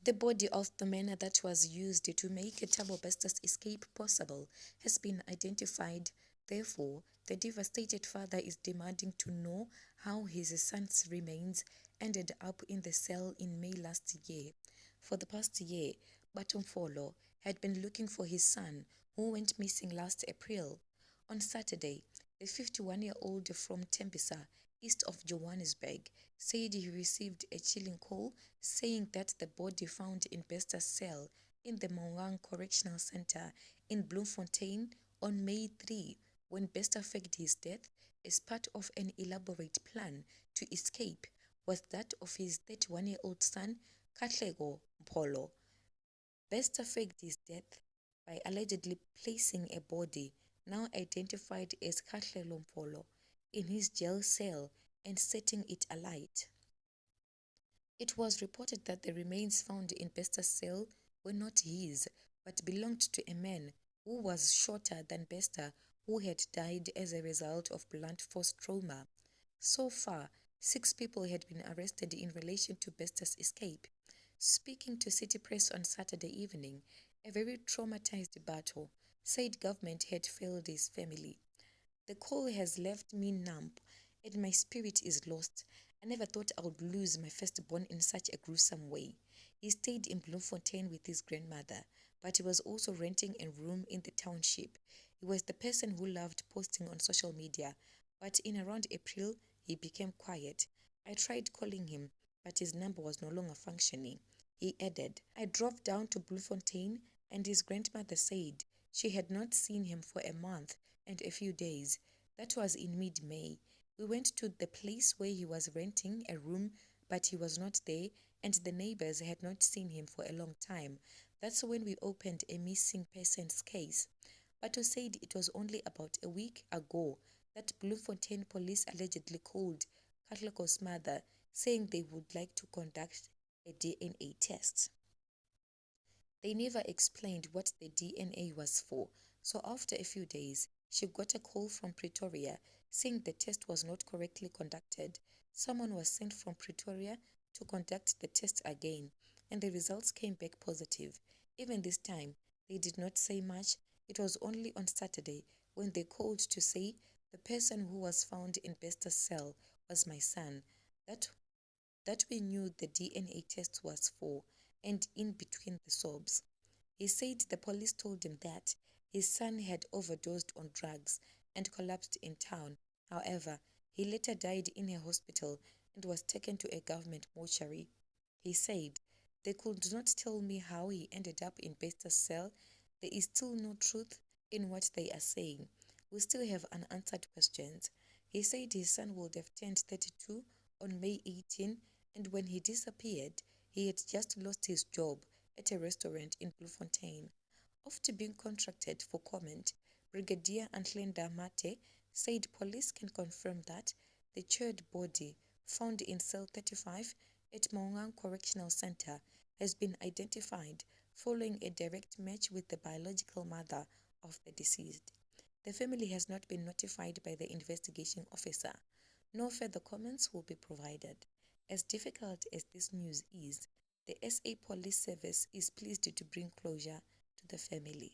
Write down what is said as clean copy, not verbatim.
The body of the man that was used to make Thabo Bester's escape possible has been identified. Therefore, the devastated father is demanding to know how his son's remains ended up in the cell in May last year. For the past year, Batumfolo had been looking for his son, who went missing last April. On Saturday, the 51-year-old from Tembisa, east of Johannesburg, said he received a chilling call saying that the body found in Bester's cell in the Mawang Correctional Center in Bloemfontein on May 3, when Bester faked his death as part of an elaborate plan to escape, was that of his 31-year-old son, Katlego Mpolo. Bester faked his death by allegedly placing a body, now identified as Katlego Mpolo, in his jail cell and setting it alight. It was reported that the remains found in Bester's cell were not his, but belonged to a man who was shorter than Bester, who had died as a result of blunt force trauma. So far, 6 people had been arrested in relation to Bester's escape. Speaking to City Press on Saturday evening, a very traumatized Bato said government had failed his family. The call has left me numb, and my spirit is lost. I never thought I would lose my firstborn in such a gruesome way. He stayed in Bloemfontein with his grandmother, but he was also renting a room in the township. He was the person who loved posting on social media, but in around April, he became quiet. I tried calling him, but his number was no longer functioning. He added, I drove down to Bloemfontein, and his grandmother said she had not seen him for a month and a few days. That was in mid-May. We went to the place where he was renting a room, but he was not there, and the neighbors had not seen him for a long time. That's when we opened a missing persons case. Bato said it was only about a week ago that Bloemfontein police allegedly called Katleko's mother, saying they would like to conduct a DNA test. They never explained what the DNA was for, so after a few days, she got a call from Pretoria saying the test was not correctly conducted. Someone was sent from Pretoria to conduct the test again, and the results came back positive. Even this time, they did not say much. It was only on Saturday when they called to say the person who was found in Bester's cell was my son. That we knew the DNA test was for, and in between the sobs. He said the police told him that his son had overdosed on drugs and collapsed in town. However, he later died in a hospital and was taken to a government mortuary. He said, they could not tell me how he ended up in Bester's cell. There is still no truth in what they are saying. We still have unanswered questions. He said his son would have turned 32 on May 18, and when he disappeared, he had just lost his job at a restaurant in Bloemfontein. After being contracted for comment, Brigadier Antlenda Mate said police can confirm that the charred body found in cell 35 at Mawang Correctional Center has been identified following a direct match with the biological mother of the deceased. The family has not been notified by the investigation officer. No further comments will be provided. As difficult as this news is, the SA Police Service is pleased to bring closure to the family.